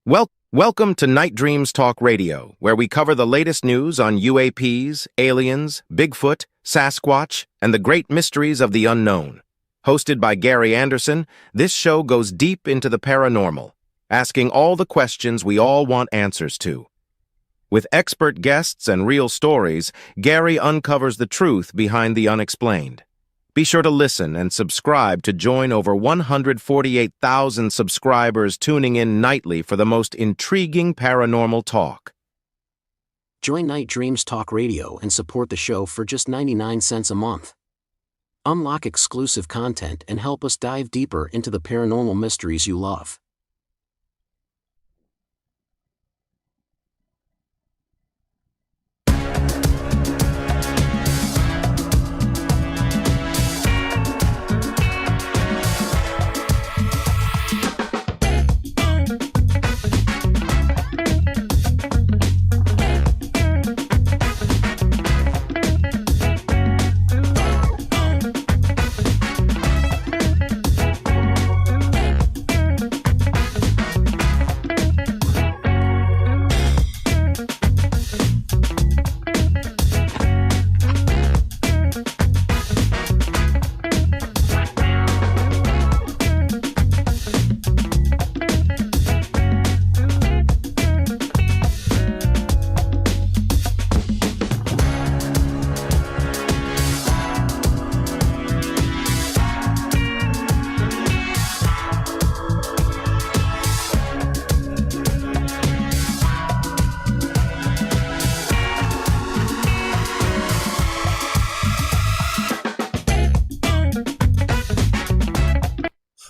Welcome to Night Dreams Talk Radio, where we cover the latest news on UAPs, aliens, Bigfoot, Sasquatch, and the great mysteries of the unknown. Hosted by Gary Anderson, this show goes deep into the paranormal, asking all the questions we all want answers to. With expert guests and real stories, Gary uncovers the truth behind the unexplained. Be sure to listen and subscribe to join over 148,000 subscribers tuning in nightly for the most intriguing paranormal talk. Join Night Dreams Talk Radio and support the show for just 99 cents a month. Unlock exclusive content and help us dive deeper into the paranormal mysteries you love.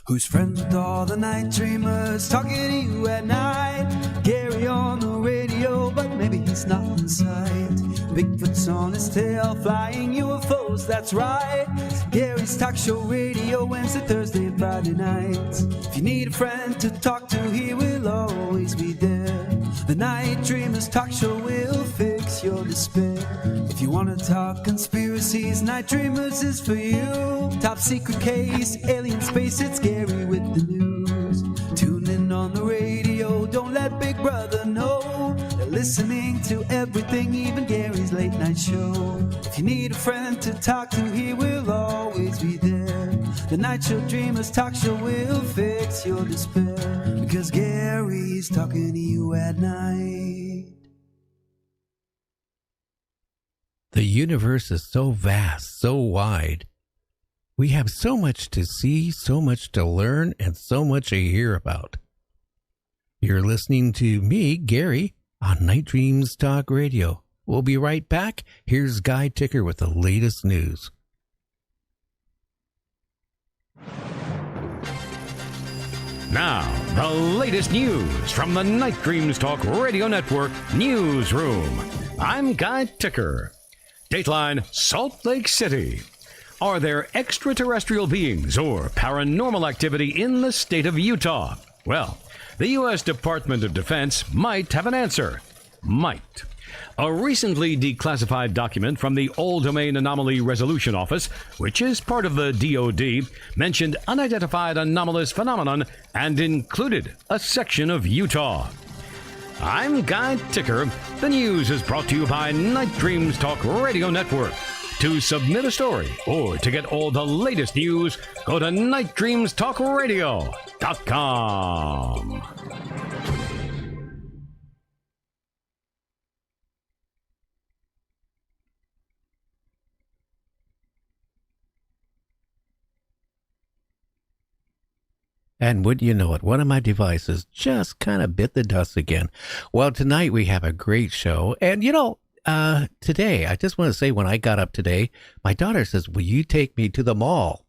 Who's friends with all the night dreamers, talking to you at night? Gary on the radio, but maybe he's not in sight. Bigfoot's on his tail, flying UFOs, that's right. Gary's talk show radio, Wednesday, Thursday, and Friday nights. If you need a friend to talk to, he will always be there. The Night Dreamers talk show will fix your despair. If you want to talk conspiracies, Night Dreamers is for you. Top secret case, alien space, it's Gary with the news. Tune in on the radio, don't let Big Brother know. They're listening to everything, even Gary's late night show. If you need a friend to talk to, he will always be there. The Night Show Dreamers talk show will fix your despair, because Gary's talking to you at night. The universe is so vast, so wide. We have so much to see, so much to learn, and so much to hear about. You're listening to me, Gary, on Night Dreams Talk Radio. We'll be right back. Here's Guy Ticker with the latest news. Now, the latest news from the Night Dreams Talk Radio Network Newsroom. I'm Guy Ticker. Dateline, Salt Lake City. Are there extraterrestrial beings or paranormal activity in the state of Utah? Well, the U.S. Department of Defense might have an answer. Might. A recently declassified document from the All Domain Anomaly Resolution Office, which is part of the DoD, mentioned unidentified anomalous phenomenon and included a section of Utah. I'm Guy Ticker. The news is brought to you by Night Dreams Talk Radio Network. To submit a story or to get all the latest news, go to nightdreamstalkradio.com. And wouldn't you know it, one of my devices just kind of bit the dust again. Well, tonight we have a great show. And, today, I just want to say when I got up today, my daughter says, will you take me to the mall?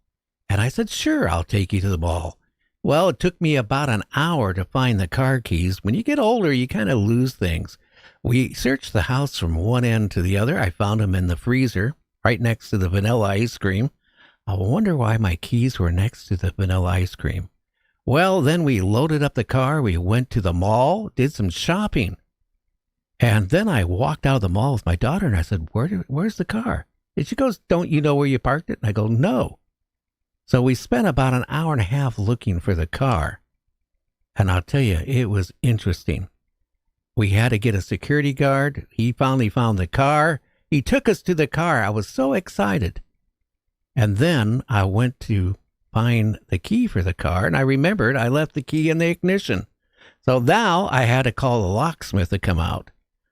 And I said, sure, I'll take you to the mall. Well, it took me about an hour to find the car keys. When you get older, you kind of lose things. We searched the house from one end to the other. I found them in the freezer right next to the vanilla ice cream. I wonder why my keys were next to the vanilla ice cream. Well, then we loaded up the car, we went to the mall, did some shopping. And then I walked out of the mall with my daughter and I said, where's the car? And she goes, don't you know where you parked it? And I go, no. So we spent about an hour and a half looking for the car. And I'll tell you, it was interesting. We had to get a security guard. He finally found the car. He took us to the car. I was so excited. And then I went to find the key for the car, and I remembered I left the key in the ignition. So now I had to call the locksmith to come out.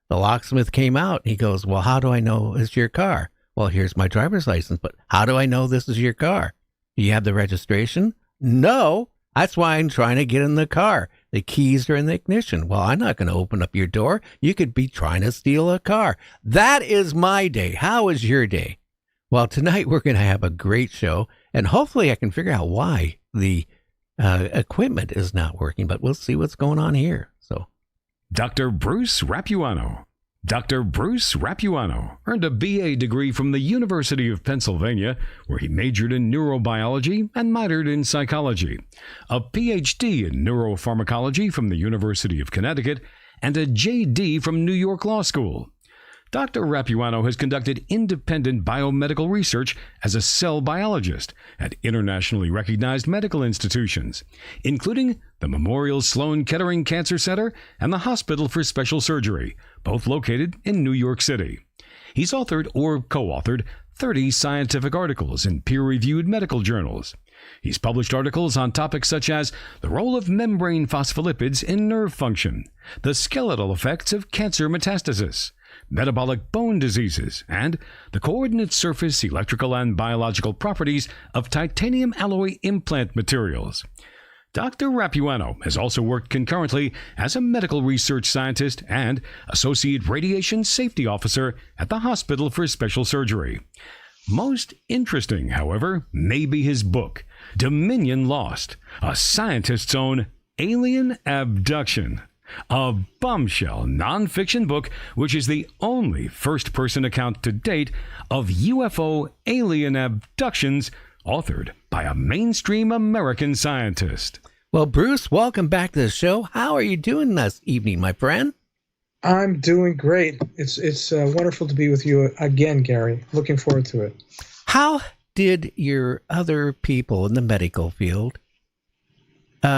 The locksmith came out. He goes, well, how do I know it's your car? Well, here's my driver's license, but how do I know this is your car? Do you have the registration? No. That's why I'm trying to get in the car. The keys are in the ignition. Well, I'm not going to open up your door. You could be trying to steal a car. That is my day. How is your day? Well, tonight we're going to have a great show, and hopefully I can figure out why the equipment is not working, but we'll see what's going on here. So, Dr. Bruce Rapuano. Dr. Bruce Rapuano earned a BA degree from the University of Pennsylvania, where he majored in neurobiology and minored in psychology, a Ph.D. in neuropharmacology from the University of Connecticut, and a J.D. from New York Law School. Dr. Rapuano has conducted independent biomedical research as a cell biologist at internationally recognized medical institutions, including the Memorial Sloan-Kettering Cancer Center and the Hospital for Special Surgery, both located in New York City. He's authored or co-authored 30 scientific articles in peer-reviewed medical journals. He's published articles on topics such as the role of membrane phospholipids in nerve function, the skeletal effects of cancer metastasis, metabolic bone diseases, and the coordinate surface electrical and biological properties of titanium alloy implant materials. Dr. Rapuano has also worked concurrently as a medical research scientist and associate radiation safety officer at the Hospital for Special Surgery. Most interesting, however, may be his book, Dominion Lost, a scientist's own alien abduction. A bombshell nonfiction book, which is the only first-person account to date of UFO alien abductions, authored by a mainstream American scientist. well, Bruce, welcome back to the show. How are you doing this evening, my friend? I'm doing great. It's wonderful to be with you again, Gary. Looking forward to it. How did your other people in the medical field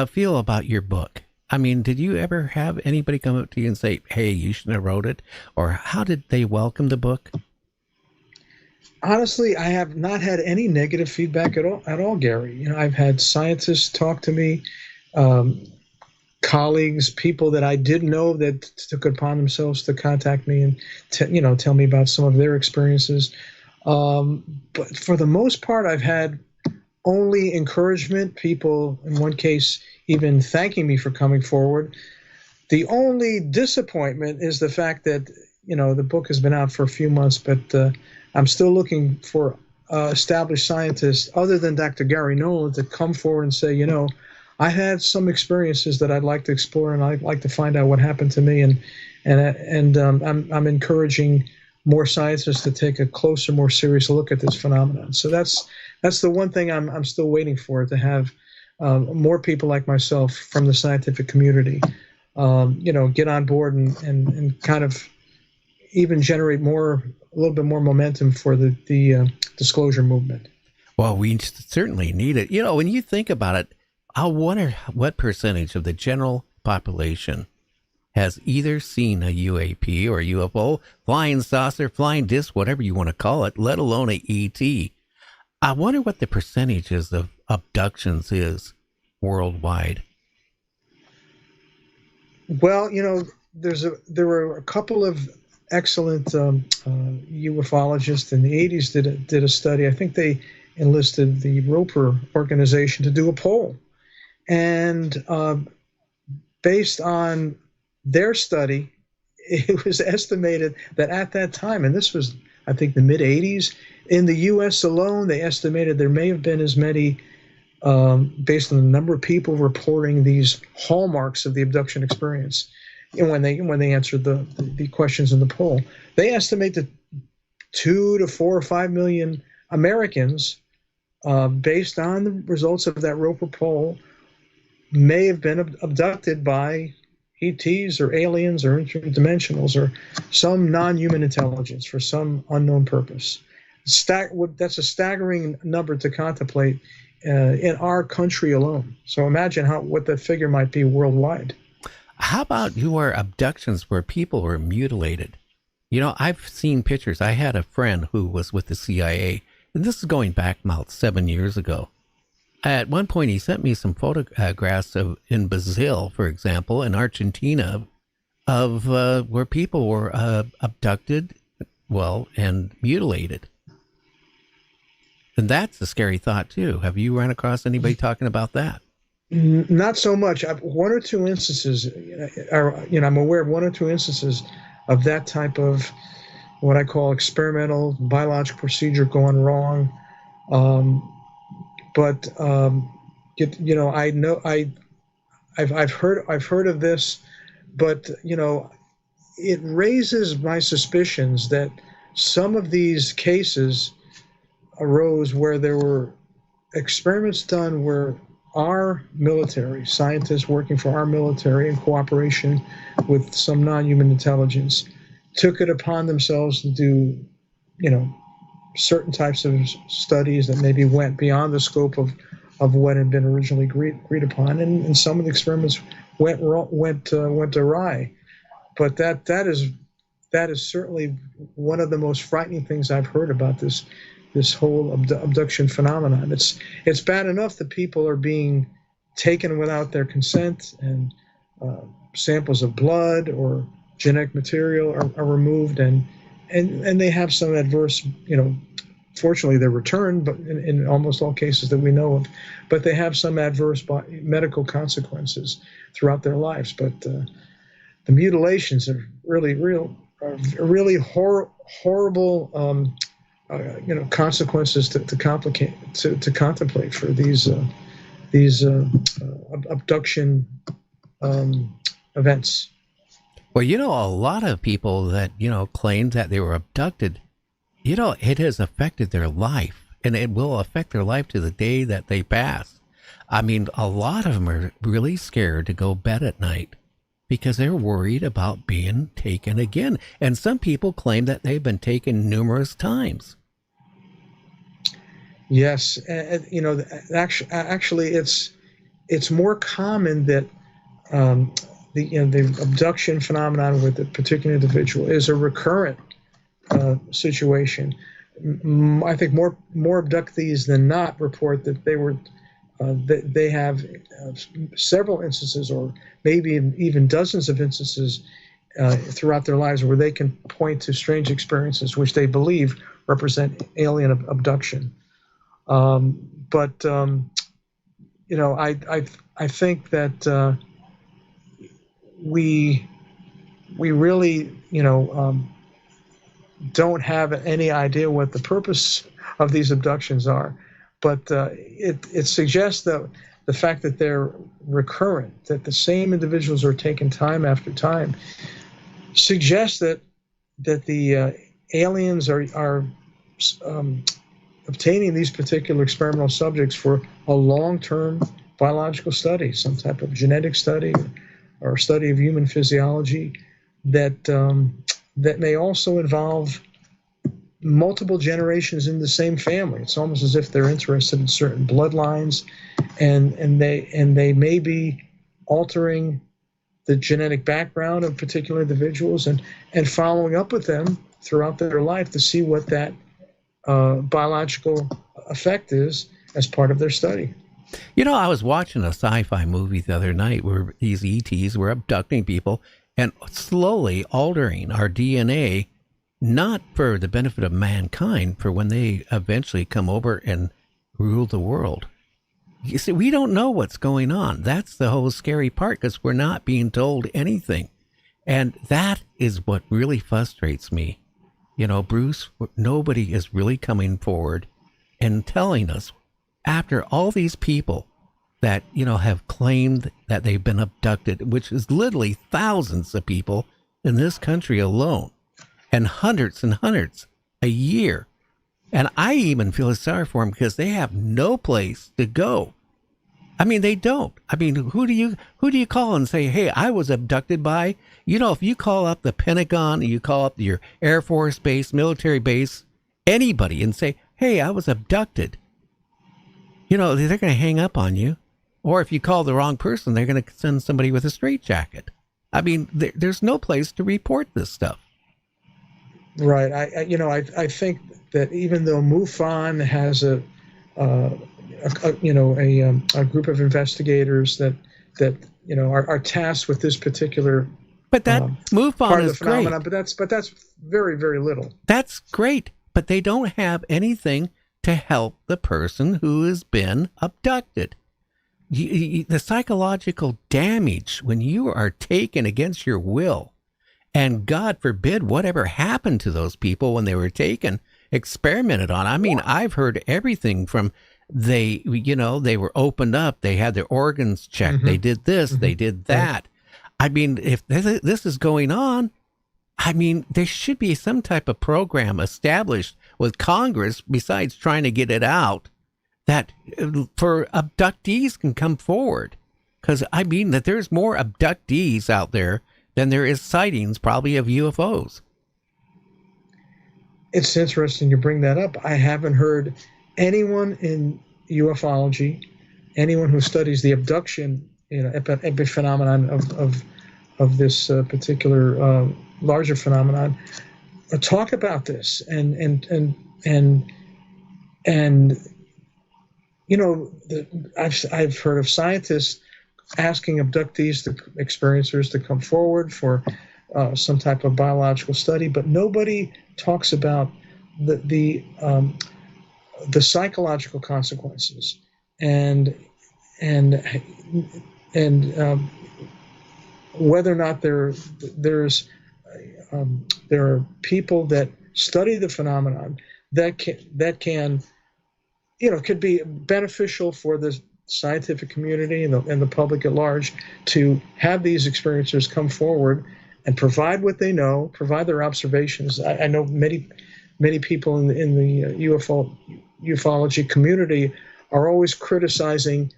feel about your book? I mean, did you ever have anybody come up to you and say, hey, you shouldn't have wrote it? Or how did they welcome the book? Honestly, I have not had any negative feedback at all, Gary. You know, I've had scientists talk to me, colleagues, people that I didn't know that took it upon themselves to contact me and tell me about some of their experiences. But for the most part, I've had only encouragement, people in one case even thanking me for coming forward. The only disappointment is the fact that, the book has been out for a few months, but I'm still looking for established scientists other than Dr. Gary Nolan to come forward and say, I had some experiences that I'd like to explore, and I'd like to find out what happened to me. And I'm encouraging more scientists to take a closer, more serious look at this phenomenon. So that's the one thing I'm still waiting for, to have more people like myself from the scientific community, get on board and kind of even generate a little bit more momentum for the disclosure movement. Well, we certainly need it. When you think about it, I wonder what percentage of the general population has either seen a UAP or UFO, flying saucer, flying disc, whatever you want to call it, let alone a ET. I wonder what the percentages of abductions is worldwide. Well, there were a couple of excellent ufologists in the 80s did a study. I think they enlisted the Roper organization to do a poll. And based on their study, it was estimated that at that time, and this was, I think, the mid-'80s, in the U.S. alone, they estimated there may have been as many, based on the number of people reporting these hallmarks of the abduction experience, and when they answered the questions in the poll, they estimate that 2 to 4 or 5 million Americans, based on the results of that Roper poll, may have been abducted by ETs or aliens or interdimensionals or some non-human intelligence for some unknown purpose. That's a staggering number to contemplate in our country alone. So imagine what that figure might be worldwide. How about your abductions where people were mutilated? You know, I've seen pictures. I had a friend who was with the CIA, and this is going back about 7 years ago. At one point, he sent me some photographs of in Brazil, for example, in Argentina, of where people were abducted, and mutilated. And that's a scary thought, too. Have you run across anybody talking about that? Not so much. One or two instances, I'm aware of one or two instances of that type of what I call experimental biological procedure going wrong. I know I've heard of this, but it raises my suspicions that some of these cases arose where there were experiments done where our military, scientists working for our military in cooperation with some non-human intelligence, took it upon themselves to do, certain types of studies that maybe went beyond the scope of what had been originally agreed upon, and some of the experiments went awry. But that is certainly one of the most frightening things I've heard about this whole abduction phenomenon. It's bad enough that people are being taken without their consent, and samples of blood or genetic material are removed, and they have some adverse, fortunately they're returned, but in almost all cases that we know of, but they have some adverse medical consequences throughout their lives. But the mutilations are really horrible consequences to contemplate for these abduction events. Well, a lot of people that, claimed that they were abducted, it has affected their life, and it will affect their life to the day that they pass. I mean, a lot of them are really scared to go bed at night because they're worried about being taken again. And some people claim that they've been taken numerous times. Yes, actually, it's more common that the abduction phenomenon with a particular individual is a recurrent situation. I think more abductees than not report that they have several instances, or maybe even dozens of instances throughout their lives where they can point to strange experiences which they believe represent alien abduction. I think that we really don't have any idea what the purpose of these abductions are, but it suggests that the fact that they're recurrent, that the same individuals are taken time after time, suggests that the aliens are obtaining these particular experimental subjects for a long-term biological study, some type of genetic study or study of human physiology that may also involve multiple generations in the same family. It's almost as if they're interested in certain bloodlines, and they may be altering the genetic background of particular individuals and following up with them throughout their life to see what that biological effect is as part of their study. I was watching a sci-fi movie the other night where these ETs were abducting people and slowly altering our DNA, not for the benefit of mankind, for when they eventually come over and rule the world. You see, we don't know what's going on. That's the whole scary part, because we're not being told anything. And that is what really frustrates me. Bruce, nobody is really coming forward and telling us, after all these people that, have claimed that they've been abducted, which is literally thousands of people in this country alone, and hundreds a year. And I even feel sorry for them because they have no place to go. I mean, they don't. I mean, who do you call and say, hey, I was abducted by? If you call up the Pentagon, you call up your Air Force base, military base, anybody, and say, hey, I was abducted. they're going to hang up on you. Or if you call the wrong person, they're going to send somebody with a straitjacket. I mean, there's no place to report this stuff. Right. I think that even though MUFON has a group of investigators that are tasked with this particular but that MUFON part of the is phenomenon, great. but that's very, very little. That's great, but they don't have anything to help the person who has been abducted. The psychological damage when you are taken against your will, and God forbid whatever happened to those people when they were taken, experimented on. I mean, I've heard everything from they were opened up, they had their organs checked, Mm-hmm. they did this, Mm-hmm. they did that. I mean, if this is going on, I mean, there should be some type of program established with Congress besides trying to get it out that for abductees can come forward. Because I mean that there's more abductees out there than there is sightings probably of UFOs. It's interesting you bring that up. I haven't heard anyone in ufology, anyone who studies the abduction, epiphenomenon of this particular larger phenomenon, talk about this. I've heard of scientists asking abductees, experiencers, to come forward for some type of biological study, but nobody talks about the psychological consequences and whether or not there are people that study the phenomenon that can could be beneficial for the scientific community and the public at large to have these experiencers come forward and provide what they know, provide their observations. I know many people in the ufology community are always criticizing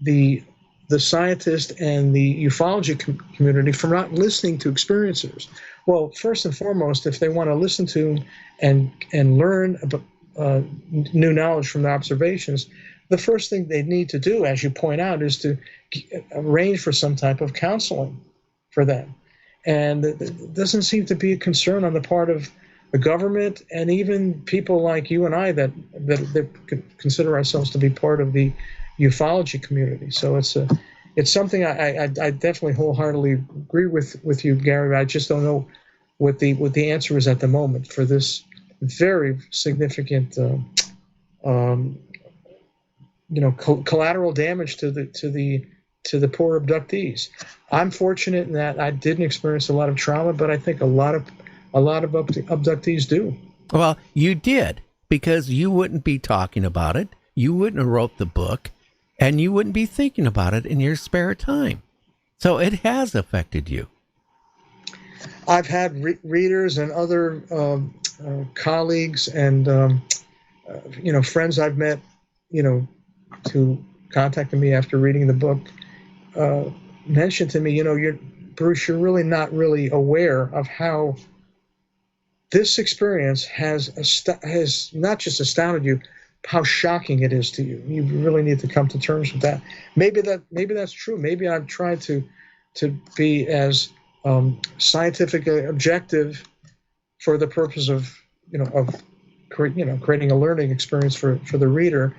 the scientist and the ufology community for not listening to experiencers. Well, first and foremost, if they want to listen to and learn about new knowledge from their observations, the first thing they need to do, as you point out, is to arrange for some type of counseling for them. And there doesn't seem to be a concern on the part of the government and even people like you and I that consider ourselves to be part of the ufology community. So it's something I definitely wholeheartedly agree with you, Gary. I just don't know what the answer is at the moment for this very significant collateral damage to the poor abductees. I'm fortunate in that I didn't experience a lot of trauma, but I think a lot of abductees do. Well, you did, because you wouldn't be talking about it, you wouldn't have wrote the book, and you wouldn't be thinking about it in your spare time. So it has affected you. I've had readers and other colleagues and friends I've met, who contacted me after reading the book, mentioned to me, Bruce, you're really not really aware of how this experience has not just astounded you, how shocking it is to you. You really need to come to terms with that. Maybe that's true. Maybe I'm trying to be as scientifically objective for the purpose of creating a learning experience for the reader.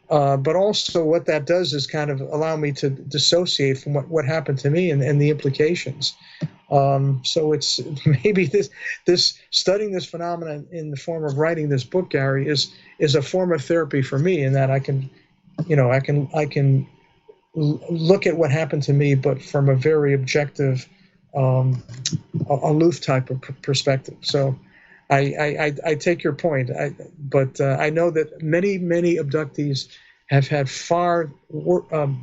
But also what that does is kind of allow me to dissociate from what happened to me and the implications. So it's maybe this studying this phenomenon in the form of writing this book, Gary, is a form of therapy for me, in that I can look at what happened to me, but from a very objective, aloof type of perspective. So I take your point, but I know that many abductees have had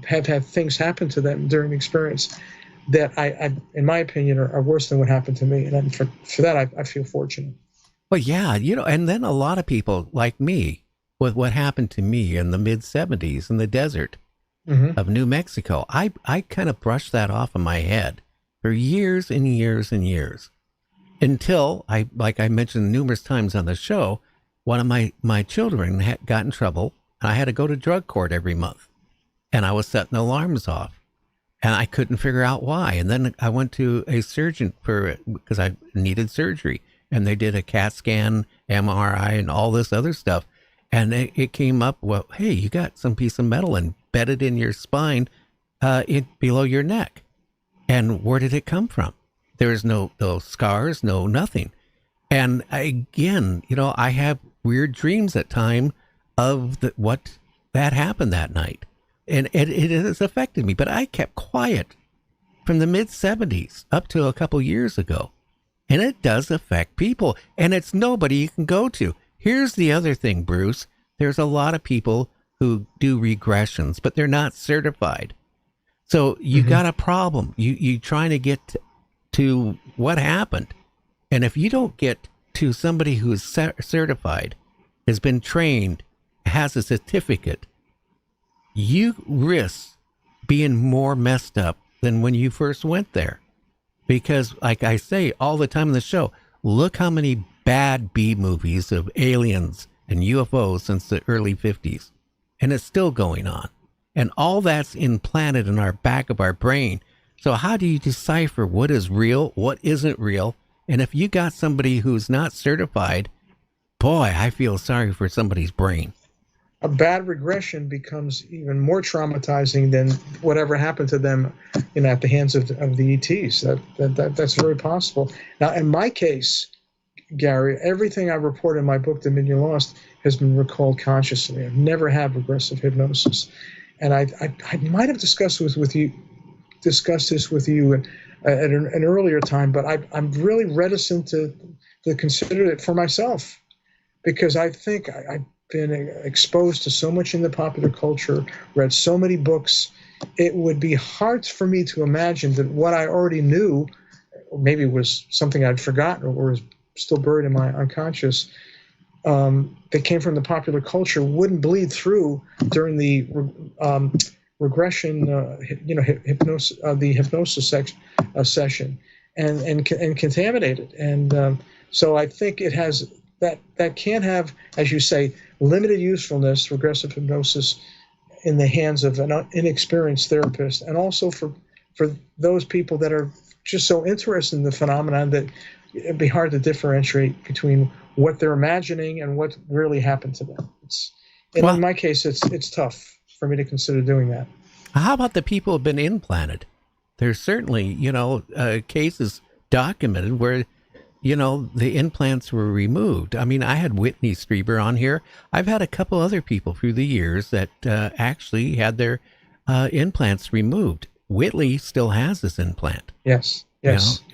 have had things happen to them during the experience that I in my opinion, are worse than what happened to me, and for that I feel fortunate. Well, yeah, and then a lot of people like me, with what happened to me in the mid-'70s in the desert of New Mexico, I kind of brushed that off in my head for years and years and years. Until like I mentioned numerous times on the show, one of my children got in trouble and I had to go to drug court every month, and I was setting alarms off, and I couldn't figure out why. And then I went to a surgeon because I needed surgery, and they did a CAT scan, MRI, and all this other stuff. And it came up, well, hey, you got some piece of metal embedded in your spine below your neck. And where did it come from? There's no scars, no nothing. And again, I have weird dreams at time of what that happened that night. And it has affected me. But I kept quiet from the mid-'70s up to a couple years ago. And it does affect people. And it's nobody you can go to. Here's the other thing, Bruce. There's a lot of people who do regressions, but they're not certified. So you got a problem. You trying to get to what happened. And if you don't get to somebody who is certified, has been trained, has a certificate, you risk being more messed up than when you first went there. Because like I say all the time in the show, look how many bad B movies of aliens and UFOs since the early 50s. And it's still going on. And all that's implanted in our back of our brain. So how do you decipher what is real, what isn't real? And if you got somebody who's not certified, boy, I feel sorry for somebody's brain. A bad regression becomes even more traumatizing than whatever happened to them, at the hands of the ETs. That's very possible. Now, in my case, Gary, everything I report in my book, Dominion Lost, has been recalled consciously. I've never had regressive hypnosis, and I might have discussed this with you at an earlier time, but I'm really reticent to consider it for myself, because I think I've been exposed to so much in the popular culture, read so many books. It would be hard for me to imagine that what I already knew, or maybe was something I'd forgotten or was still buried in my unconscious, that came from the popular culture, wouldn't bleed through during the regression, hypnosis, the hypnosis session, and contaminate it. And so I think it has that can have, as you say, limited usefulness, regressive hypnosis, in the hands of an inexperienced therapist, and also for those people that are just so interested in the phenomenon that it'd be hard to differentiate between what they're imagining and what really happened to them. In my case, it's tough for me to consider doing that. How about the people who have been implanted? There's certainly, cases documented where, the implants were removed. I mean, I had Whitney Strieber on here. I've had a couple other people through the years that actually had their implants removed. Whitley still has this implant. Yes.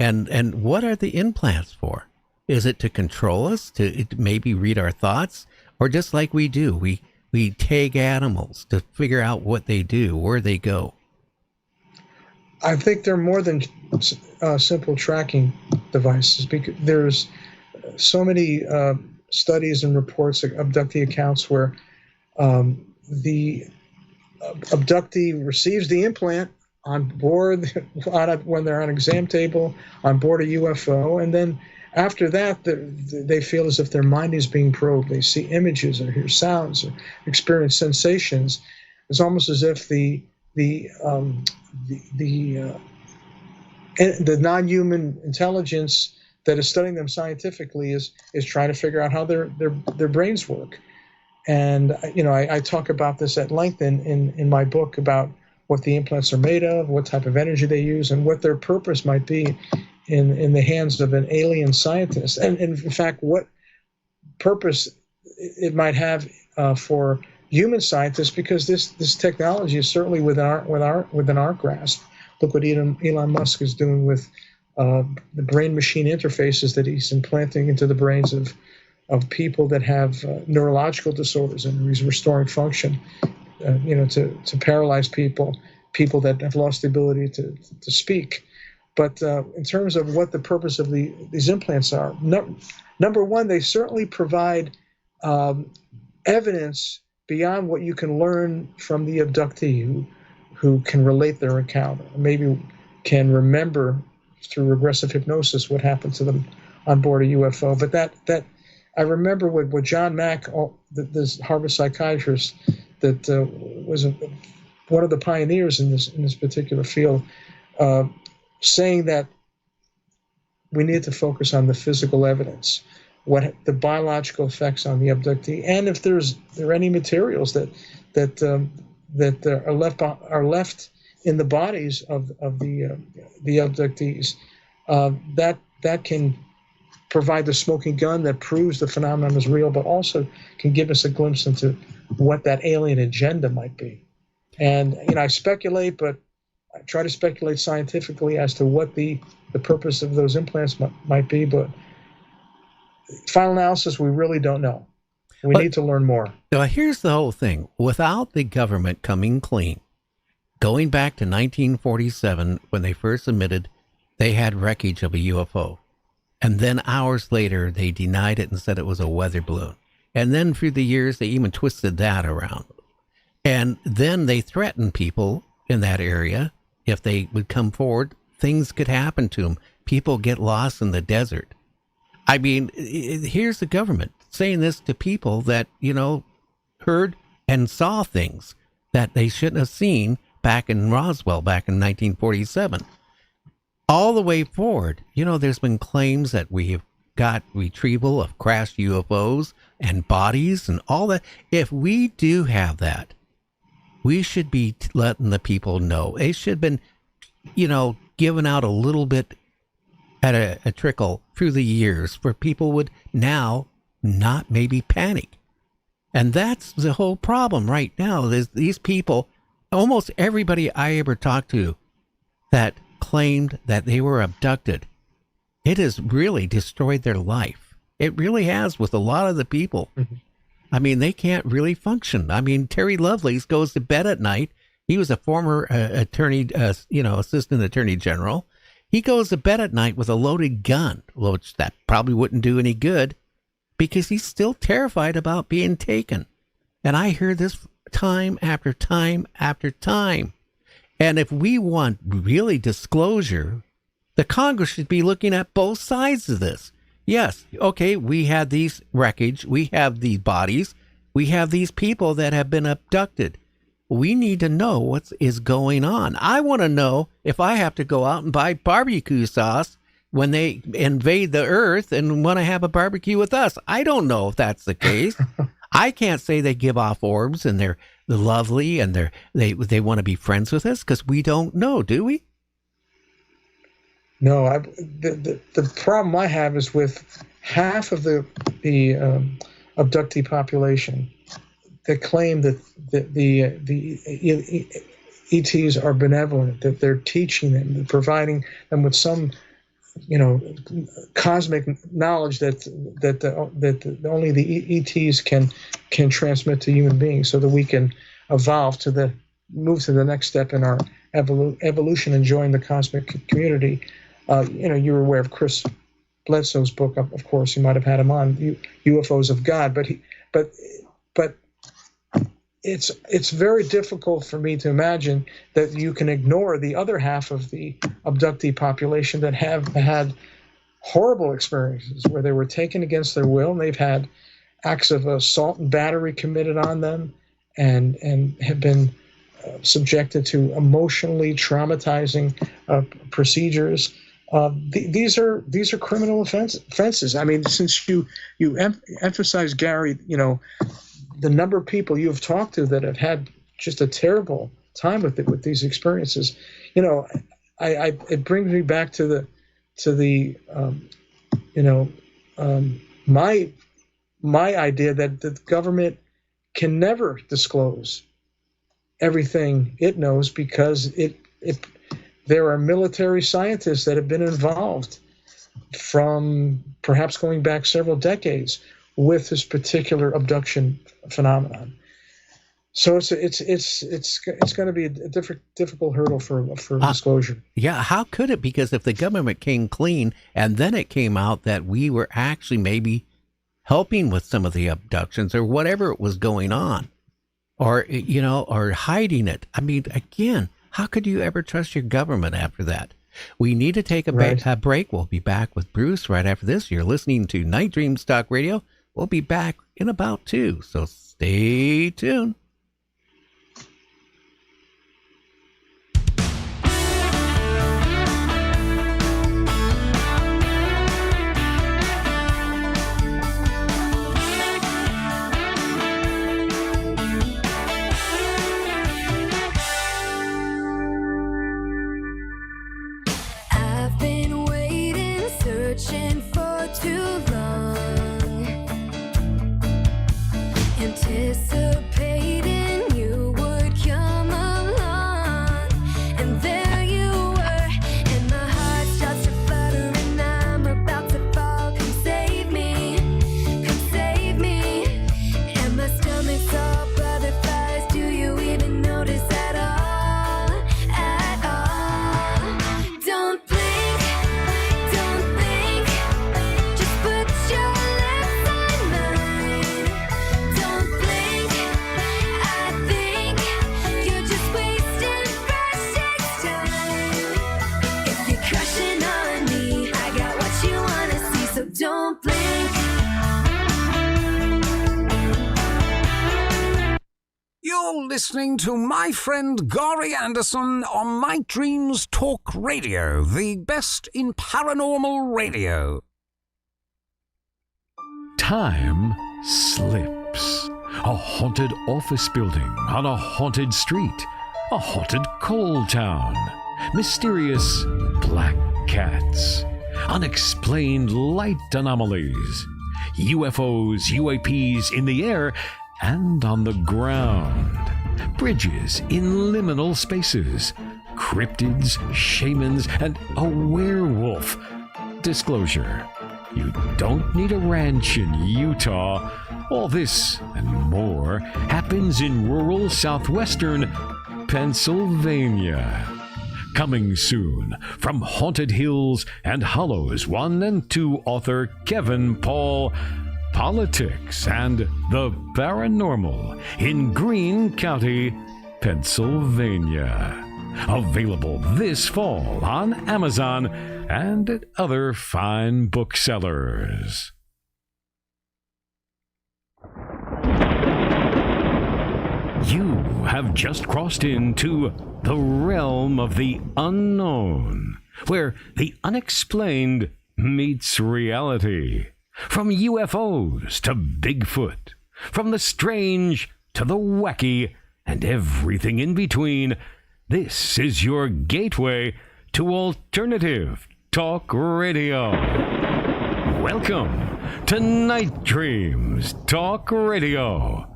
And what are the implants for? Is it to control us, to maybe read our thoughts, or just like we do, we tag animals to figure out what they do, where they go? I think they're more than simple tracking devices, because there's so many studies and reports, abductee accounts, where the abductee receives the implant on board when they're on exam table, on board a UFO, and then after that they feel as if their mind is being probed. They see images or hear sounds or experience sensations. It's almost as if the non-human intelligence that is studying them scientifically is trying to figure out how their brains work. And I talk about this at length in my book about what the implants are made of, what type of energy they use, and what their purpose might be in the hands of an alien scientist, and in fact what purpose it might have for human scientists, because this technology is certainly within our grasp. Look what Elon Musk is doing with the brain-machine interfaces that he's implanting into the brains of people that have neurological disorders, and he's restoring function, to paralyze people that have lost the ability to speak. But in terms of what the purpose of these implants are, number one, they certainly provide evidence beyond what you can learn from the abductee, who can relate their encounter, maybe can remember through regressive hypnosis what happened to them on board a UFO. But that I remember what John Mack, this Harvard psychiatrist that was one of the pioneers in this particular field, saying that we need to focus on the physical evidence, what the biological effects on the abductee, and if there are any materials that are left in the bodies of the abductees, that can provide the smoking gun that proves the phenomenon is real, but also can give us a glimpse into what that alien agenda might be. And I speculate, but I try to speculate scientifically as to what the purpose of those implants might be. But final analysis, we really don't know. We need to learn more. Now, here's the whole thing. Without the government coming clean, going back to 1947, when they first admitted they had wreckage of a UFO, and then hours later, they denied it and said it was a weather balloon. And then through the years, they even twisted that around. And then they threatened people in that area. If they would come forward, things could happen to them. People get lost in the desert. I mean, here's the government saying this to people that, heard and saw things that they shouldn't have seen back in Roswell, back in 1947. All the way forward, there's been claims that we have got retrieval of crashed UFOs and bodies and all that. If we do have that, we should be letting the people know. It should have been, given out a little bit at a trickle through the years where people would now not maybe panic. And that's the whole problem right now. There's these people, almost everybody I ever talked to that claimed that they were abducted, it has really destroyed their life. It really has with a lot of the people. Mm-hmm. I mean, they can't really function. I mean, Terry Lovelace goes to bed at night. He was a former assistant attorney general. He goes to bed at night with a loaded gun, which that probably wouldn't do any good because he's still terrified about being taken. And I hear this time after time after time. And if we want really disclosure, the Congress should be looking at both sides of this. Yes, okay, we have these wreckage, we have these bodies, we have these people that have been abducted. We need to know what is going on. I want to know if I have to go out and buy barbecue sauce when they invade the earth and want to have a barbecue with us. I don't know if that's the case. I can't say they give off orbs and they're lovely and they want to be friends with us because we don't know, do we? No, the problem I have is with half of the abductee population that claim that the ETs are benevolent, that they're teaching them, they're providing them with some, cosmic knowledge that only the ETs can transmit to human beings, so that we can move to the next step in our evolution and join the cosmic community. You're aware of Chris Bledsoe's book, of course. You might have had him on, UFOs of God, but it's very difficult for me to imagine that you can ignore the other half of the abductee population that have had horrible experiences where they were taken against their will, and they've had acts of assault and battery committed on them, and have been subjected to emotionally traumatizing procedures. These are criminal offenses. I mean, since you emphasize, Gary, the number of people you have talked to that have had just a terrible time with these experiences, it brings me back to my idea that the government can never disclose everything it knows because there are military scientists that have been involved from perhaps going back several decades with this particular abduction phenomenon. So it's going to be a difficult hurdle for disclosure. Yeah, how could it? Because if the government came clean and then it came out that we were actually maybe helping with some of the abductions or whatever was going on, or or hiding it. I mean, again, how could you ever trust your government after that? We need to take a break. We'll be back with Bruce right after this. You're listening to Night Dreams Talk Radio, We'll be back in about 2, so stay tuned. Searching for too long, anticipating you would come along, and there you were, and my heart starts to flutter, and I'm about to fall. Come save me, and my stomach's all butterflies. Do you even notice at all, at all? Don't blink, don't think, just put your lips on mine. Don't blink, I think you're just wasting precious time. If you're crushing on me, I got what you wanna see, so don't blink. You're listening to my friend Gary Anderson on Night Dreams Talk Radio, the best in paranormal radio. Time slips. A haunted office building on a haunted street. A haunted coal town. Mysterious black cats. Unexplained light anomalies. UFOs, UAPs in the air and on the ground. Bridges in liminal spaces. Cryptids, shamans, and a werewolf. Disclosure: you don't need a ranch in Utah. All this and more happens in rural southwestern Pennsylvania. Coming soon from Haunted Hills and Hollows 1 and 2 author Kevin Paul, Politics and the Paranormal in Greene County, Pennsylvania. Available this fall on Amazon and at other fine booksellers. You have just crossed into the realm of the unknown, where the unexplained meets reality. From UFOs to Bigfoot, from the strange to the wacky, and everything in between, this is your gateway to alternative talk radio. Welcome to Night Dreams Talk Radio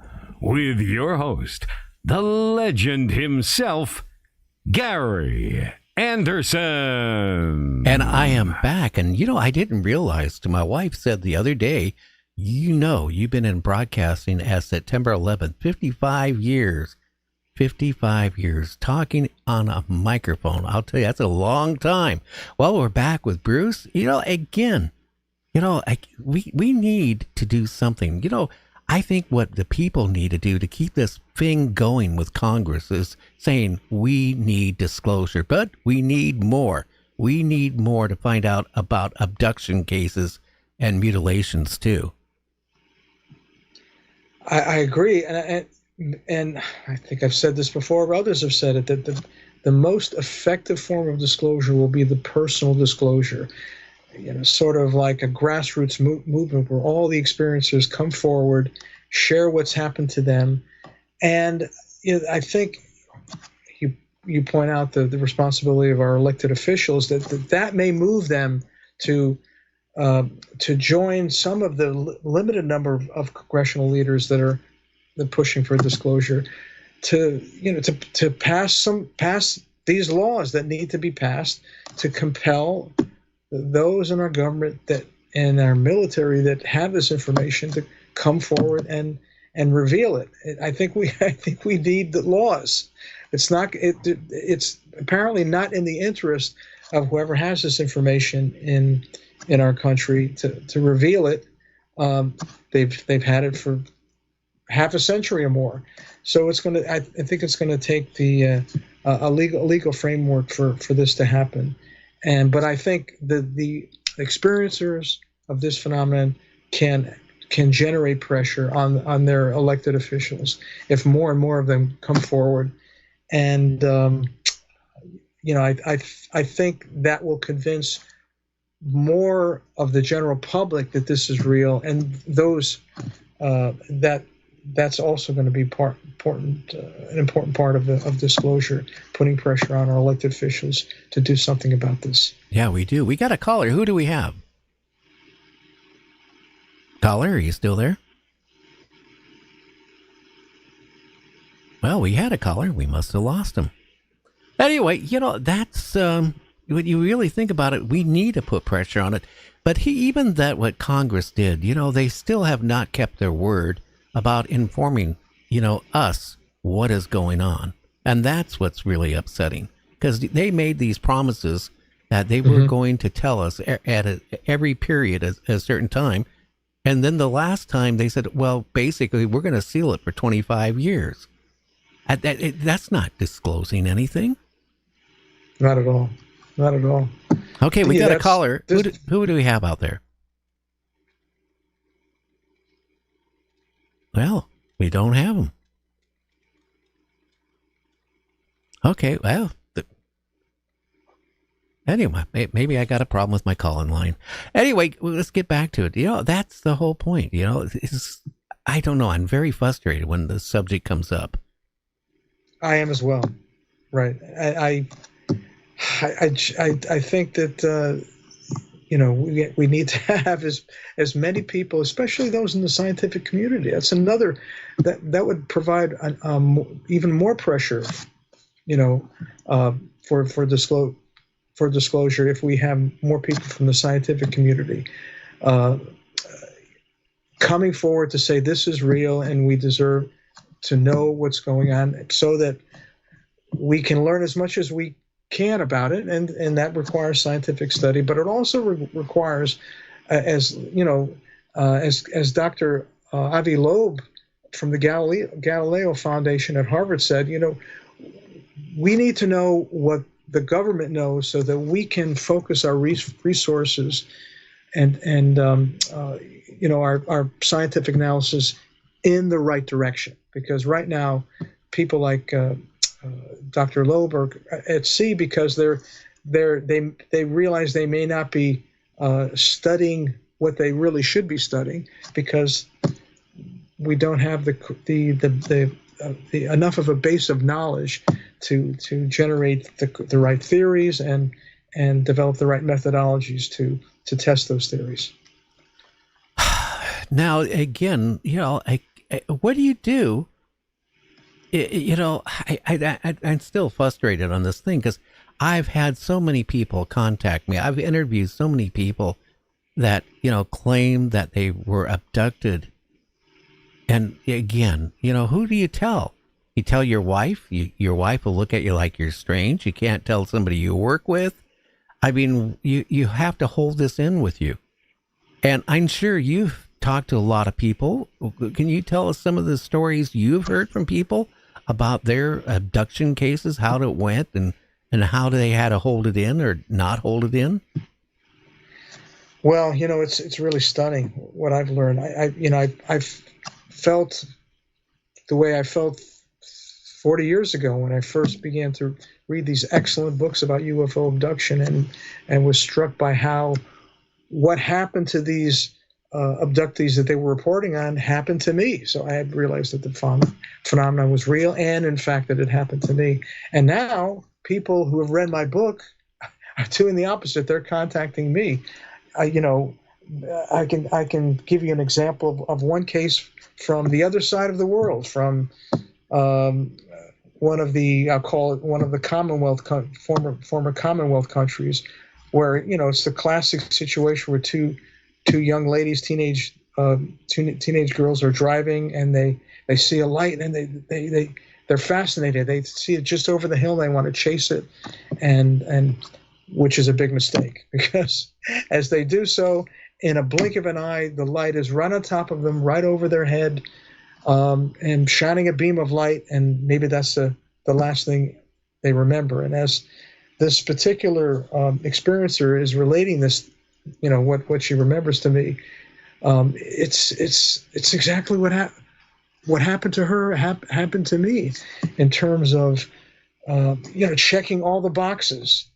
with your host, the legend himself, Gary Anderson. And I am back. And, I didn't realize, my wife said the other day, you've been in broadcasting as September 11th, 55 years. 55 years talking on a microphone. I'll tell you, that's a long time. Well, we're back with Bruce. Again, we need to do something. I think what the people need to do to keep this thing going with Congress is saying we need disclosure, but we need more. We need more to find out about abduction cases and mutilations too. I agree, and I think I've said this before, but others have said it, that the most effective form of disclosure will be the personal disclosure. Sort of like a grassroots movement where all the experiencers come forward, share what's happened to them. And I think you point out the responsibility of our elected officials, that may move them to join some of the limited number of congressional leaders that are pushing for disclosure, to pass these laws that need to be passed to compel those in our government and our military that have this information to come forward and reveal it. I think we need the laws. It's apparently not in the interest of whoever has this information in our country to reveal it. They've had it for half a century or more. So I think it's going to take a legal framework for this to happen. But I think the experiencers of this phenomenon can can generate pressure on their elected officials if more and more of them come forward. And I think that will convince more of the general public that this is real, and those that's also going to be an important part of disclosure, putting pressure on our elected officials to do something about this. Yeah, we do. We got a caller. Who do we have? Caller, are you still there? Well, we had a caller. We must have lost him. Anyway, that's when you really think about it, we need to put pressure on it. But even what Congress did, they still have not kept their word about informing, us what is going on. And that's what's really upsetting, because they made these promises that they were going to tell us at every period at a certain time. And then the last time they said, well, basically, we're going to seal it for 25 years. That's not disclosing anything. Not at all. Not at all. Okay, we got a caller. Who do we have out there? Well, we don't have him. Okay, well, anyway, maybe I got a problem with my call-in line. Anyway, let's get back to it. That's the whole point. I don't know. I'm very frustrated when the subject comes up. I am as well. Right. I think that we need to have as many people, especially those in the scientific community. That's another that would provide even more pressure, for disclosure if we have more people from the scientific community coming forward to say this is real and we deserve to know what's going on, so that we can learn as much as we can about it, and that requires scientific study. But it also requires, as Dr. Avi Loeb from the Galileo Foundation at Harvard said, we need to know what the government knows so that we can focus our resources and our scientific analysis in the right direction. Because right now, people like Dr. Loeb are at sea because they realize they may not be studying what they really should be studying, because we don't have the enough of a base of knowledge to generate the right theories and develop the right methodologies to test those theories. Now, again, what do you do? I'm still frustrated on this thing, because I've had so many people contact me. I've interviewed so many people that, claim that they were abducted. And again, who do you tell? You tell your wife? Your wife will look at you like you're strange. You can't tell somebody you work with. I mean, you have to hold this in with you. And I'm sure you've talked to a lot of people. Can you tell us some of the stories you've heard from people about their abduction cases, how it went, and how they had to hold it in or not hold it in? Well, it's really stunning what I've learned. I've felt the way I felt 40 years ago when I first began to read these excellent books about UFO abduction, and was struck by what happened to these abductees that they were reporting on happened to me. So I had realized that the phenomenon was real, and in fact that it happened to me. And now people who have read my book are doing the opposite. They're contacting me. I can give you an example of one case from the other side of the world, from one of the, I'll call it one of the Commonwealth former Commonwealth countries, where it's the classic situation where two young ladies, teenage girls, are driving, and they see a light, and they're fascinated. They see it just over the hill. They want to chase it, and which is a big mistake, because as they do so, in a blink of an eye, the light is right on top of them, right over their head, and shining a beam of light, and maybe that's the last thing they remember. And as this particular experiencer is relating this, what she remembers to me, It's exactly what happened to her happened to me, in terms of checking all the boxes,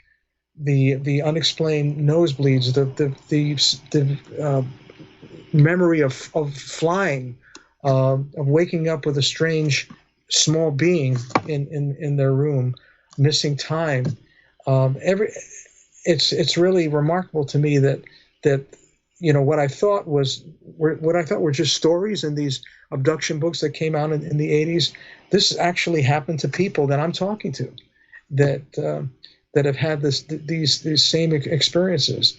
the unexplained nosebleeds, the memory of flying, of waking up with a strange small being in their room, missing time. It's really remarkable to me that what I thought were just stories in these abduction books that came out in the 80s. This actually happened to people that I'm talking to, that have had these same experiences,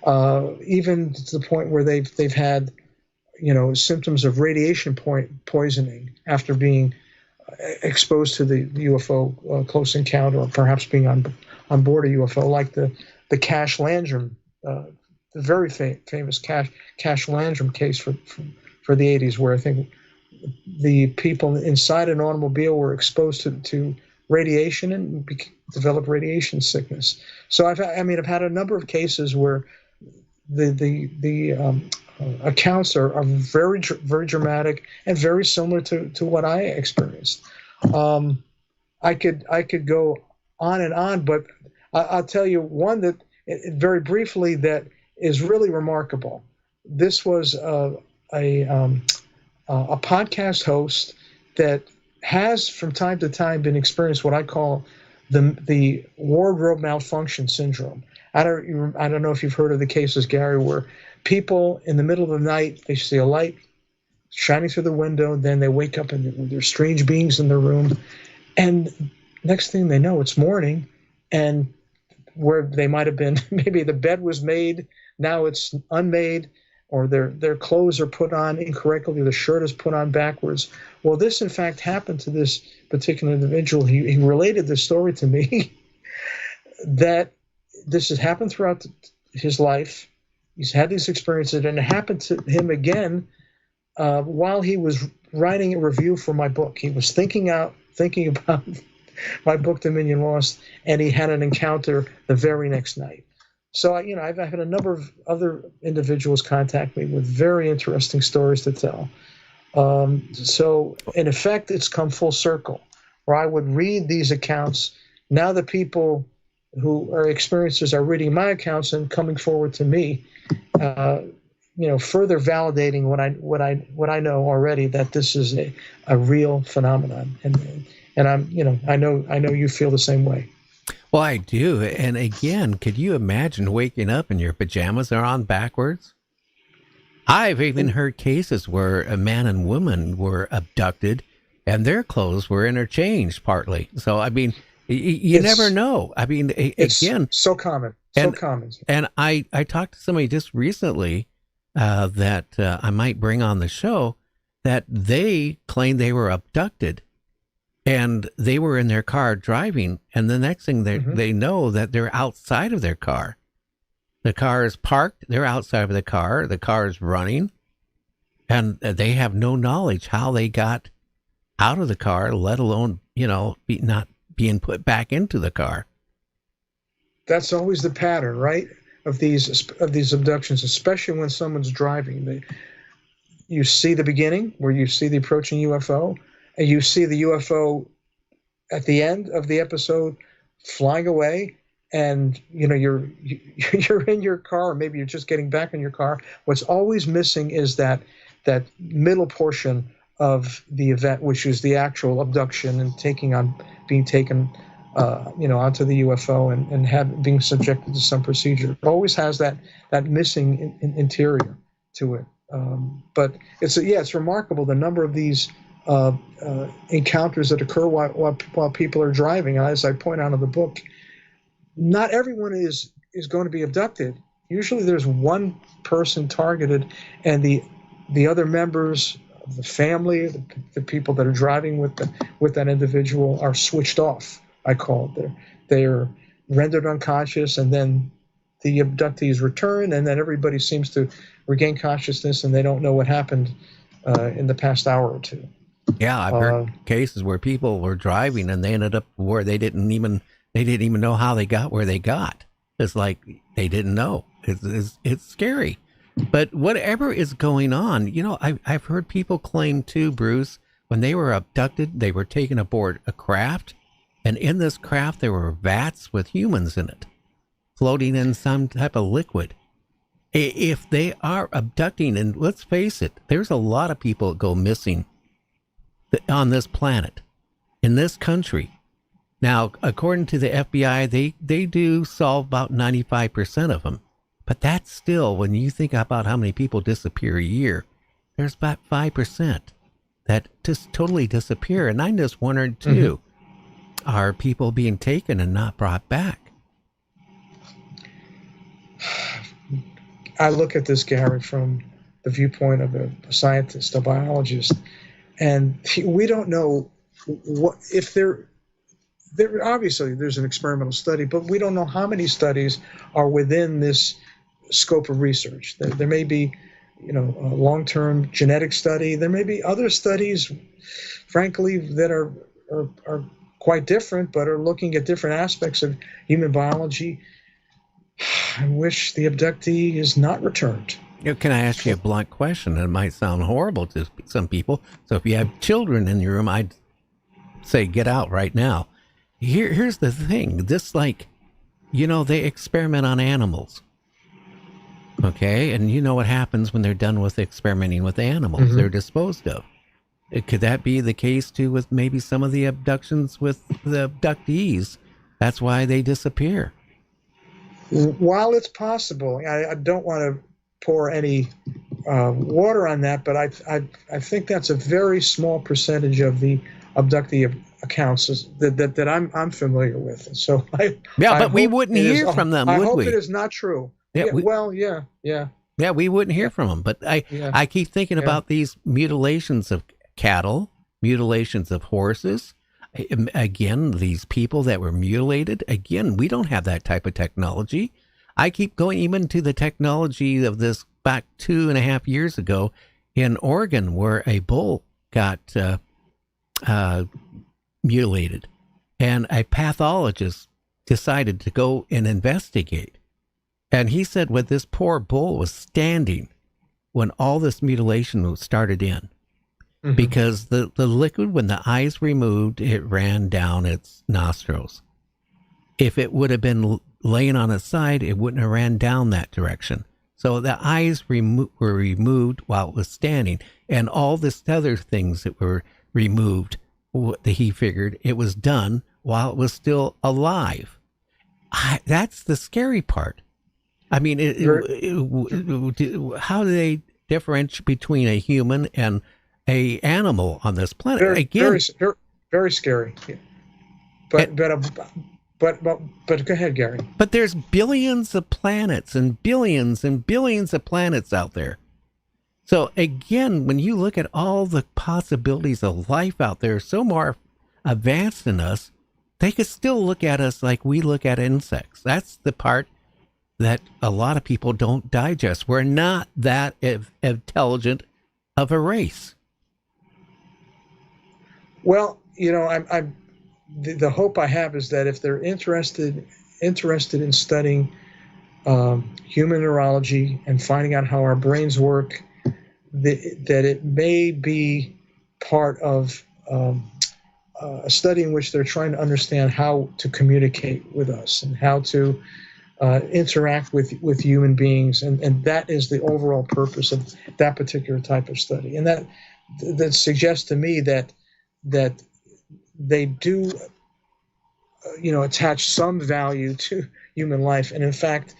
even to the point where they've had symptoms of radiation poisoning after being exposed to the UFO close encounter, or perhaps being on board a UFO, like the Cash Landrum, the very famous Cash Landrum case for the 80s, where I think the people inside an automobile were exposed to radiation and developed radiation sickness. So I've had a number of cases where the accounts are very, very dramatic and very similar to what I experienced. I could go on and on, but I'll tell you one that very briefly that is really remarkable. This was a podcast host that has from time to time been experienced what I call the wardrobe malfunction syndrome. I don't know if you've heard of the cases, Gary, where people in the middle of the night, they see a light shining through the window, then they wake up and there's strange beings in their room, and next thing they know, it's morning, and where they might have been, maybe the bed was made, now it's unmade, or their clothes are put on incorrectly, the shirt is put on backwards. Well, this in fact happened to this particular individual. He related this story to me that this has happened throughout his life. He's had these experiences, and it happened to him again while he was writing a review for my book. He was thinking about my book, Dominion Lost, and he had an encounter the very next night. So, I've had a number of other individuals contact me with very interesting stories to tell. So, in effect, it's come full circle, where I would read these accounts. Now the people who are experiencers are reading my accounts and coming forward to me, further validating what I know already, that this is a real phenomenon. And I know you feel the same way. Well, I do. And again, could you imagine waking up and your pajamas are on backwards? I've even heard cases where a man and woman were abducted and their clothes were interchanged partly. So, you never know. It's again, so common. And I talked to somebody just recently that I might bring on the show, that they claimed they were abducted. And they were in their car driving, and the next thing they know that they're outside of their car. The car is parked, they're outside of the car is running, and they have no knowledge how they got out of the car, let alone, not being put back into the car. That's always the pattern, right, of these abductions, especially when someone's driving. You see the beginning, where you see the approaching UFO, and you see the UFO at the end of the episode flying away, and you're in your car, or maybe you're just getting back in your car. What's always missing is that middle portion of the event, which is the actual abduction and being taken onto the UFO and being subjected to some procedure. It always has that missing interior to it. But it's remarkable, the number of these encounters that occur while people are driving. And as I point out in the book, not everyone is going to be abducted. Usually there's one person targeted, and the other members of the family, the people that are driving with that individual, are switched off, I call it. They're rendered unconscious, and then the abductees return, and then everybody seems to regain consciousness, and they don't know what happened in the past hour or two. Yeah, I've heard cases where people were driving and they ended up where they didn't even know how they got where they got. It's like they didn't know. It's scary. But whatever is going on, I've heard people claim too, Bruce, when they were abducted, they were taken aboard a craft, and in this craft there were vats with humans in it, floating in some type of liquid. If they are abducting, and let's face it, there's a lot of people that go missing on this planet, in this country. Now, according to the FBI, they do solve about 95% of them. But that's still, when you think about how many people disappear a year, there's about 5% that just totally disappear. And I'm just wondering, too, are people being taken and not brought back? I look at this, Gary, from the viewpoint of a scientist, a biologist, and we don't know what if there obviously there's an experimental study, but we don't know how many studies are within this scope of research. There may be, a long-term genetic study. There may be other studies, frankly, that are quite different, but are looking at different aspects of human biology. I wish the abductee is not returned. Can I ask you a blunt question? It might sound horrible to some people. So if you have children in your room, I'd say get out right now. Here's the thing. This, they experiment on animals. Okay? And you know what happens when they're done with experimenting with animals. They're disposed of. Could that be the case, too, with maybe some of the abductions with the abductees? That's why they disappear. While it's possible, I don't want to pour any water on that, but I think that's a very small percentage of the abductee accounts that I'm familiar with. So but we wouldn't hear from them, would we? I hope it is not true. Yeah. Yeah, we wouldn't hear from them. But I keep thinking about these mutilations of cattle, mutilations of horses. Again, these people that were mutilated, again, we don't have that type of technology. I keep going even to the technology of this back 2.5 years ago in Oregon, where a bull got mutilated, and a pathologist decided to go and investigate. And he said when this poor bull was standing when all this mutilation started in, because the liquid, when the eyes removed, it ran down its nostrils. If it would have been laying on its side, it wouldn't have ran down that direction. So the eyes were removed while it was standing, and all this other things that were removed, he figured it was done while it was still alive. That's the scary part. I mean, how do they differentiate between a human and a animal on this planet? Very, very scary. But go ahead, Gary. But there's billions of planets and billions of planets out there. So again, when you look at all the possibilities of life out there, so more advanced than us, they could still look at us like we look at insects. That's the part that a lot of people don't digest. We're not that intelligent of a race. Well, the hope I have is that if they're interested in studying human neurology and finding out how our brains work, that it may be part of a study in which they're trying to understand how to communicate with us and how to interact with human beings, and that is the overall purpose of that particular type of study. And that suggests to me that they do attach some value to human life. And in fact,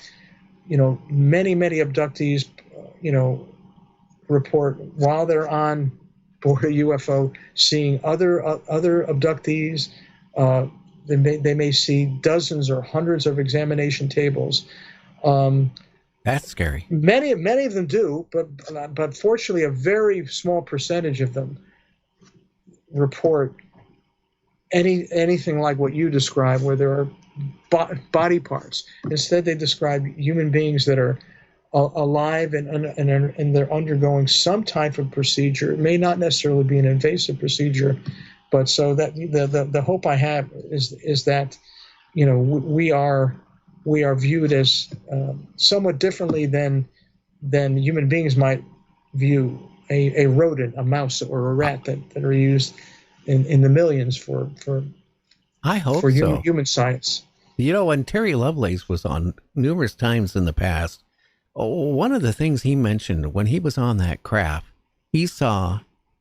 many abductees report while they're on board a UFO seeing other abductees. They may see dozens or hundreds of examination tables. That's scary. Many of them do, but fortunately a very small percentage of them report anything like what you describe, where there are body parts. Instead, they describe human beings that are alive and they're undergoing some type of procedure. It may not necessarily be an invasive procedure, but so that the hope I have is that we are viewed as somewhat differently than than human beings might view a rodent, a mouse, or a rat that are used in the millions for I hope for so. human science. You know, when Terry Lovelace was on numerous times in the past, one of the things he mentioned when he was on that craft, he saw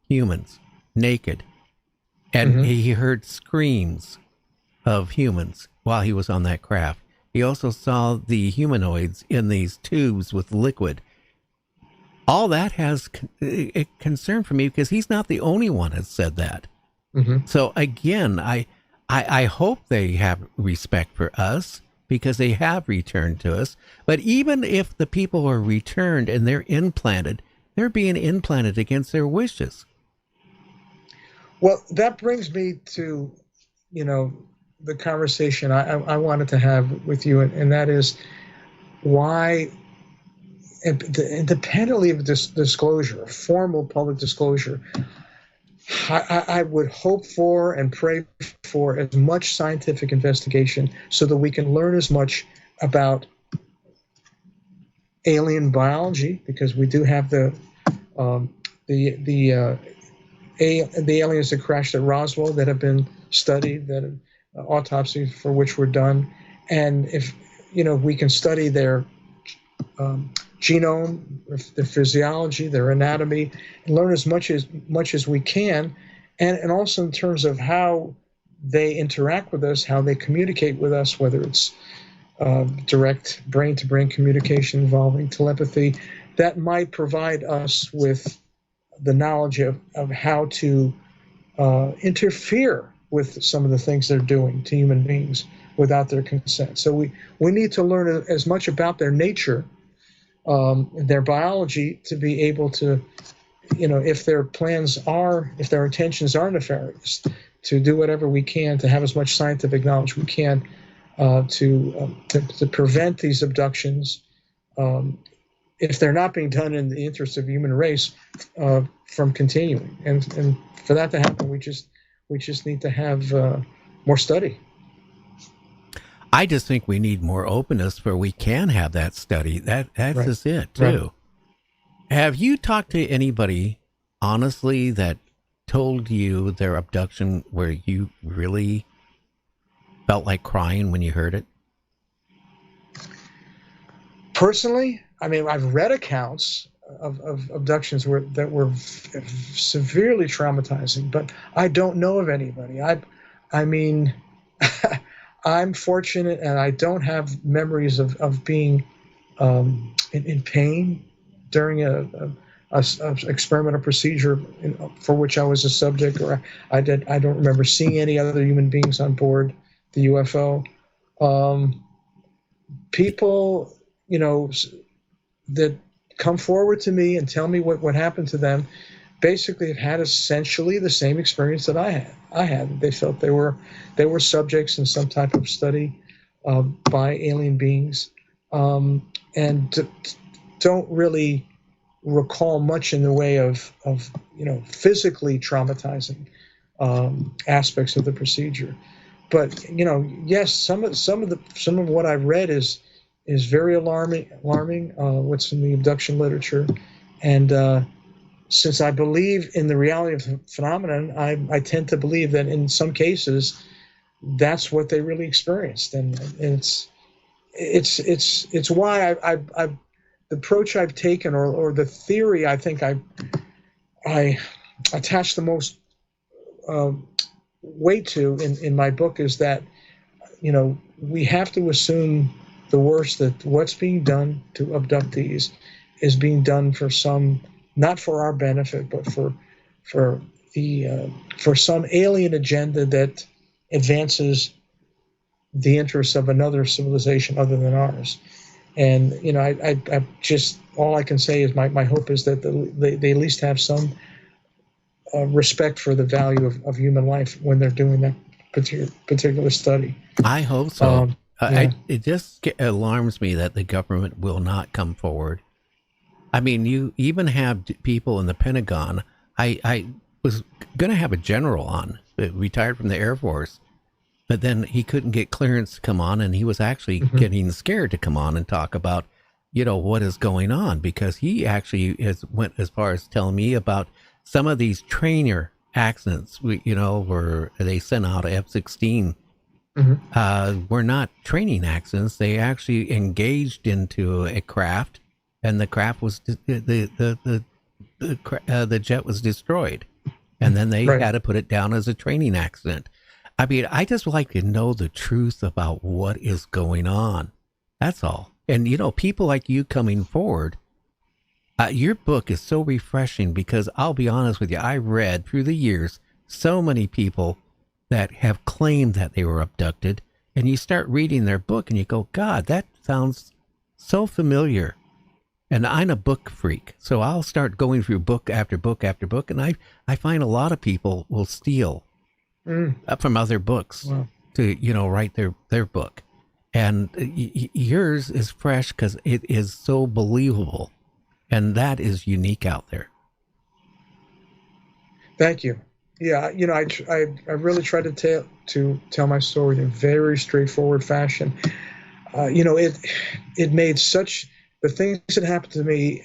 humans naked, and he heard screams of humans while he was on that craft. He also saw the humanoids in these tubes with liquid. All that has a concern for me because he's not the only one that said that. So again, I hope they have respect for us because they have returned to us. But even if the people are returned and they're implanted, they're being implanted against their wishes. Well, that brings me to, the conversation I wanted to have with you, and that is why, independently of this disclosure, formal public disclosure, I would hope for and pray for as much scientific investigation so that we can learn as much about alien biology, because we do have the aliens that crashed at Roswell that have been studied, that autopsies for which were done, and if we can study their genome, their physiology, their anatomy, and learn as much as we can, and also in terms of how they interact with us, how they communicate with us, whether it's direct brain-to-brain communication involving telepathy, that might provide us with the knowledge of how to interfere with some of the things they're doing to human beings without their consent. So we need to learn as much about their nature, their biology, to be able to, if their intentions are nefarious, to do whatever we can to have as much scientific knowledge we can to prevent these abductions, if they're not being done in the interest of the human race, from continuing. And for that to happen, we just need to have more study. I just think we need more openness where we can have that study. That's Right. just it, too. Right. Have you talked to anybody, honestly, that told you their abduction where you really felt like crying when you heard it? Personally, I mean, I've read accounts of abductions that were severely traumatizing, but I don't know of anybody. I mean, I'm fortunate, and I don't have memories of being in pain during a experimental procedure for which I was a subject, or I don't remember seeing any other human beings on board the UFO. People, that come forward to me and tell me what happened to them, basically have had essentially the same experience that I had. They felt they were subjects in some type of study by alien beings, and don't really recall much in the way of physically traumatizing aspects of the procedure. But yes, some of what I've read is very alarming. What's in the abduction literature, and since I believe in the reality of the phenomenon, I tend to believe that in some cases that's what they really experienced, and it's why the approach I've taken, or the theory I think I attach the most weight to in my book is that we have to assume the worst, that what's being done to abduct these is being done for some, not for our benefit, but for some alien agenda that advances the interests of another civilization other than ours. And I just, all I can say is my hope is that they at least have some respect for the value of human life when they're doing that particular study. I hope so. Yeah. It just alarms me that the government will not come forward. I mean, you even have people in the Pentagon. I was going to have a general on, retired from the Air Force, but then he couldn't get clearance to come on, and he was actually getting scared to come on and talk about, what is going on, because he actually went as far as telling me about some of these trainer accidents, where they sent out F-16. Were not training accidents. They actually engaged into a craft, and the craft was the jet was destroyed, and then they had to put it down as a training accident. I mean, I just like to know the truth about what is going on. That's all. And, people like you coming forward, your book is so refreshing, because I'll be honest with you, I read through the years so many people that have claimed that they were abducted, and you start reading their book and you go, God, that sounds so familiar. And I'm a book freak, so I'll start going through book after book after book, and I find a lot of people will steal from other books to, write their book. And yours is fresh because it is so believable, and that is unique out there. Thank you. Yeah, I really try to tell my story in a very straightforward fashion. It made the things that happened to me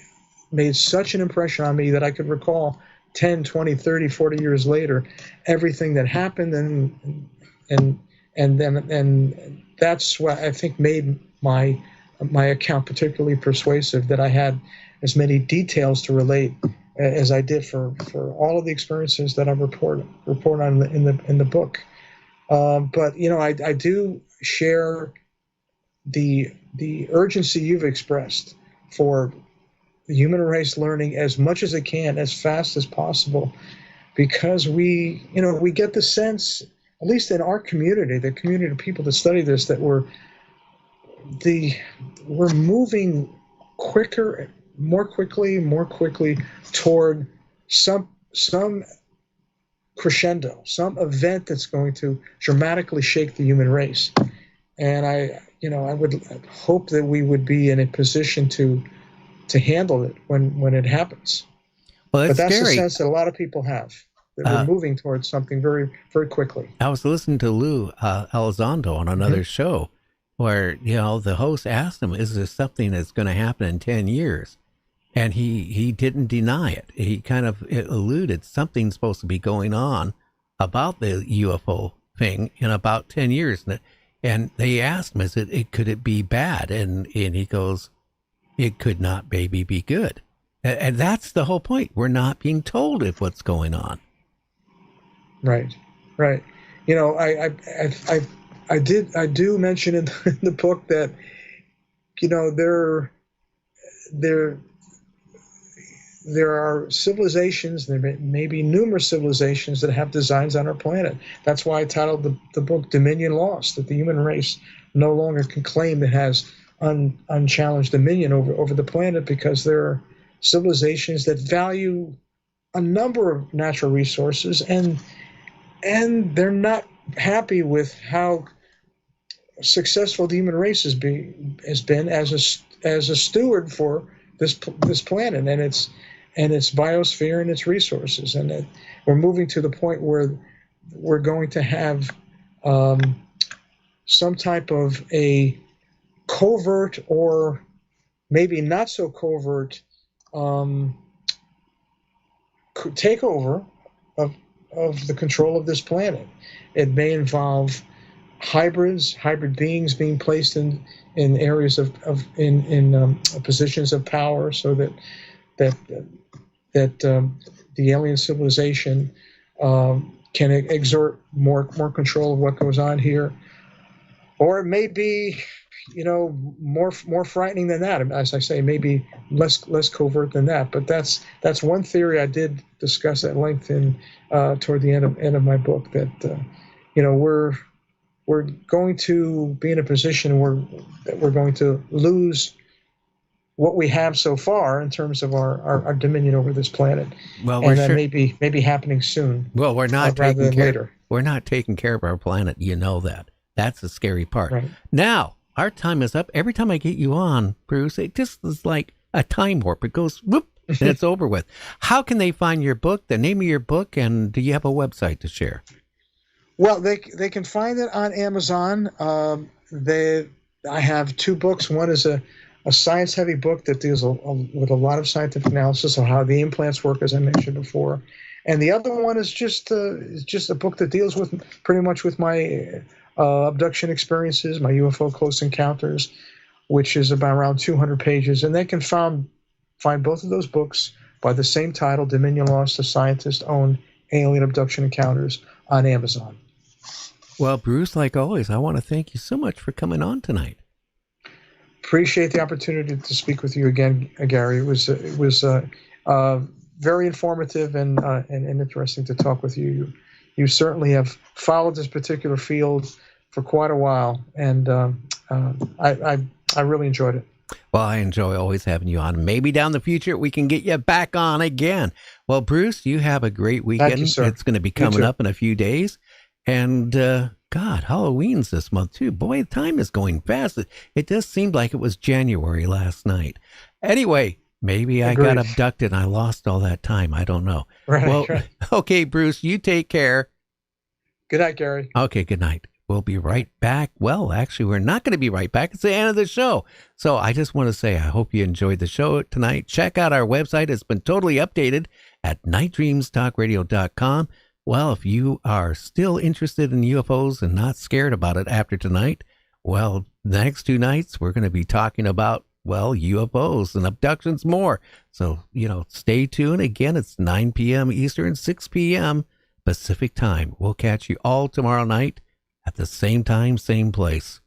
made such an impression on me that I could recall 10, 20, 30, 40 years later everything that happened, and that's what I think made my account particularly persuasive, that I had as many details to relate as I did for all of the experiences that I report on in the book. But I do share the urgency you've expressed for the human race learning as much as it can, as fast as possible, because we get the sense, at least in our community, the community of people that study this, that we're moving more quickly toward some crescendo, some event that's going to dramatically shake the human race. And I would hope that we would be in a position to handle it when it happens. Well, but that's scary. the sense that a lot of people have, that we're moving towards something very, very quickly. I was listening to Lou Elizondo on another show where, the host asked him, is this something that's going to happen in 10 years? And he didn't deny it. He kind of alluded something's supposed to be going on about the UFO thing in about 10 years. And they asked him, could it be bad? And he goes, it could not maybe be good. And that's the whole point. We're not being told what's going on. Right. I do mention in the book that, there are civilizations, there may be numerous civilizations that have designs on our planet. That's why I titled the book Dominion Lost, that the human race no longer can claim it has unchallenged dominion over the planet, because there are civilizations that value a number of natural resources, and they're not happy with how successful the human race has been as a steward for this planet and its biosphere and its resources. And that we're moving to the point where we're going to have some type of a covert, or maybe not so covert, takeover of the control of this planet. It may involve hybrid beings being placed in areas of positions of power, so that the alien civilization can exert more control of what goes on here. Or it may be, more frightening than that. As I say, maybe less covert than that. But that's one theory I did discuss at length toward the end of my book, that we're going to be in a position where we're going to lose what we have so far in terms of our dominion over this planet. Well, and that may be happening soon. Well, we're not rather than later. We're not taking care of our planet. That. That's the scary part. Right. Now, our time is up. Every time I get you on, Bruce, it just is like a time warp. It goes whoop, and it's over with. How can they find your book, the name of your book, and do you have a website to share? Well, they can find it on Amazon. I have two books. One is a a science-heavy book that deals with a lot of scientific analysis of how the implants work, as I mentioned before. And the other one is just a book that deals with pretty much with my abduction experiences, my UFO close encounters, which is about around 200 pages. And they can find both of those books by the same title, Dominion Lost: A Scientist-Owned Alien Abduction Encounters, on Amazon. Well, Bruce, like always, I want to thank you so much for coming on tonight. Appreciate the opportunity to speak with you again, Gary. It was very informative and interesting to talk with you. You certainly have followed this particular field for quite a while, and I really enjoyed it. Well, I enjoy always having you on. Maybe down the future we can get you back on again. Well, Bruce, you have a great weekend. Thank you, sir. It's going to be coming up in a few days. And, God, Halloween's this month, too. Boy, time is going fast. It just seemed like it was January last night. Anyway, maybe I got abducted and I lost all that time. I don't know. Right. Okay, Bruce, you take care. Good night, Gary. Okay, good night. We'll be right back. Well, actually, we're not going to be right back. It's the end of the show. So I just want to say I hope you enjoyed the show tonight. Check out our website. It's been totally updated at nightdreamstalkradio.com. Well, if you are still interested in UFOs and not scared about it after tonight, well, the next 2 nights we're going to be talking about, well, UFOs and abductions more. So, stay tuned. Again, it's 9 p.m. Eastern, 6 p.m. Pacific time. We'll catch you all tomorrow night at the same time, same place.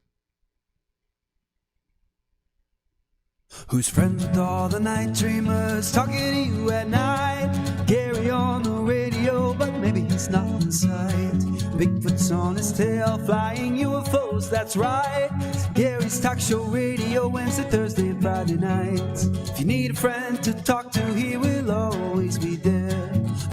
Who's friends with all the night dreamers talking to you at night? Gary on the radio, but maybe he's not inside. Bigfoot's on his tail, flying UFOs, that's right. Gary's Talk Show Radio, Wednesday, Thursday, and Friday nights. If you need a friend to talk to, he will always be there.